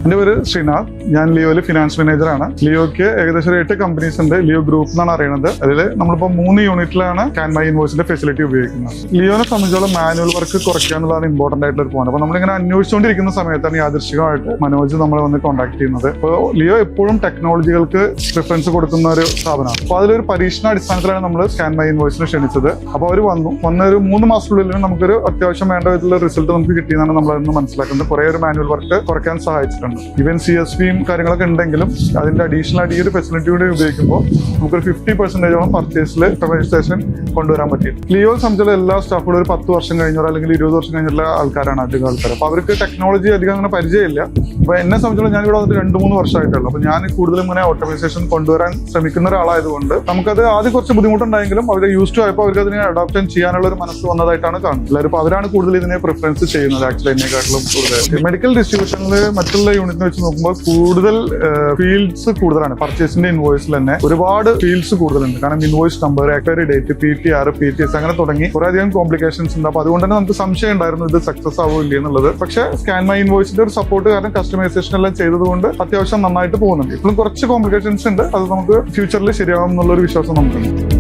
എന്റെ പേര് ശ്രീനാഥ്. ഞാൻ ലിയോയില് ഫിനാൻസ് മാനേജറാണ്. ലിയോയ്ക്ക് ഏകദേശം 8 കമ്പനീസ് ഉണ്ട്. ലിയോ ഗ്രൂപ്പ് എന്നാണ് അറിയുന്നത്. അതിൽ നമ്മളിപ്പോൾ 3 യൂണിറ്റിലാണ് ക്യാൻ മൈ ഇൻവോയ്സിന്റെ ഫെസിലിറ്റി ഉപയോഗിക്കുന്നത്. ലിയോനെ സംബന്ധിച്ചോളം മാനുവൽ വർക്ക് കുറയ്ക്കുക എന്നുള്ളതാണ് ഇമ്പോർട്ടന്റ് ആയിട്ടുള്ള ഒരു പോയിന്റ്. അപ്പോൾ നമ്മളിങ്ങനെ അന്വേഷിച്ചുകൊണ്ടിരിക്കുന്ന സമയത്താണ് യാദൃശ്ചികമായിട്ട് മനോജ് നമ്മളെ വന്ന് കോൺടാക്ട് ചെയ്യുന്നത്. അപ്പോൾ ലിയോ എപ്പോഴും ടെക്നോളജികൾക്ക് പ്രിഫറൻസ് കൊടുക്കുന്ന ഒരു സ്ഥാപനമാണ്. അപ്പോൾ അതിലൊരു പരീക്ഷണാടിസ്ഥാനത്തിലാണ് നമ്മൾ സ്കാൻ മൈ ഇൻവോയ്സിനെ ക്ഷണിച്ചത്. അപ്പോൾ അവർ വന്ന ഒരു 3 മാസത്തിനുള്ളിൽ നമുക്കൊരു അത്യാവശ്യം വേണ്ട വിധത്തിലുള്ള റിസൾട്ട് നമുക്ക് കിട്ടിയെന്നാണ് നമ്മളതിന് മനസ്സിലാക്കുന്നത്. കുറേ ഒരു മാനുവൽ വർക്ക് കുറയ്ക്കാൻ സഹായിച്ചിട്ടുണ്ട്. ഈവൻ CSVയും കാര്യങ്ങളൊക്കെ ഉണ്ടെങ്കിലും അതിന്റെ അഡീഷണൽ ആയിട്ട് ഈ ഒരു ഫെസിലിറ്റി കൂടി ഉപയോഗിക്കുമ്പോൾ നമുക്കൊരു 50% പർച്ചേസിൽ രജിസ്ട്രേഷൻ കൊണ്ടുവരാൻ പറ്റി. ലിയോ സംബന്ധിച്ചുള്ള എല്ലാ സ്റ്റാഫുകളും ഒരു 10 വർഷം കഴിഞ്ഞോ അല്ലെങ്കിൽ 20 വർഷം കഴിഞ്ഞുള്ള ആൾക്കാരാണ് അധികം ആൾക്കാർ. അപ്പോൾ അവർക്ക് ടെക്നോളജി അധികം അങ്ങനെ പരിചയമില്ല. അപ്പോൾ എന്നെ സംബന്ധിച്ചുള്ള ഞാൻ ഇവിടെ വന്നിട്ട് 2-3 വർഷമായിട്ടുള്ളൂ. അപ്പോൾ ഞാൻ കൂടുതലും ഇങ്ങനെ ഓട്ടോമൈസേഷൻ കൊണ്ടുവരാൻ ശ്രമിക്കുന്ന ഒരാളായതുകൊണ്ട് നമുക്കത് ആദ്യം കുറച്ച് ബുദ്ധിമുട്ടുണ്ടായെങ്കിലും അവർ യൂസ് ടു ആയപ്പോൾ അവർക്ക് അതിനെ അഡോപ്ഷൻ ചെയ്യാനുള്ള ഒരു മനസ്സ് വന്നതായിട്ടാണ് കാണുന്നത്. എല്ലാവരും അപ്പോൾ അവരാണ് കൂടുതൽ ഇതിനെ പ്രിഫറൻസ് ചെയ്യുന്നത്. ആക്ച്വലി എന്നെക്കാട്ടിലും കൂടുതൽ മെഡിക്കൽ ഡിസ്ട്രിബ്യൂഷനിൽ മറ്റുള്ള യൂണിറ്റിനെ വെച്ച് നോക്കുമ്പോൾ കൂടുതൽ ഫീൽഡ്സ് കൂടുതലാണ്. പർച്ചേസിന്റെ ഇൻവോയ്സിൽ തന്നെ ഒരുപാട് ഫീൽഡ്സ് കൂടുതലുണ്ട്. കാരണം invoice number, expiry date, PTR, PTS അങ്ങനെ തുടങ്ങി കുറേയധികം കോംപ്ലിക്കേഷൻസ് ഉണ്ട്. അപ്പോൾ അതുകൊണ്ട് തന്നെ നമുക്ക് സംശയം ഉണ്ടായിരുന്നു ഇത് സക്സസ് ആവില്ല എന്നുള്ളത്. പക്ഷേ സ്കാൻ മൈ ഇൻവോയ്സിന്റെ ഒരു സപ്പോർട്ട് കാരണം കസ്റ്റമൈസേഷൻ എല്ലാം ചെയ്തതുകൊണ്ട് അത്യാവശ്യം നന്നായിട്ട് പോകുന്നുണ്ട്. ഇപ്പോഴും കുറച്ച് കോംപ്ലിക്കേഷൻസ് ഉണ്ട്. അത് നമുക്ക് ഫ്യൂച്ചറിൽ ശരിയാവും എന്നുള്ളൊരു വിശ്വാസം നമുക്കുണ്ട്.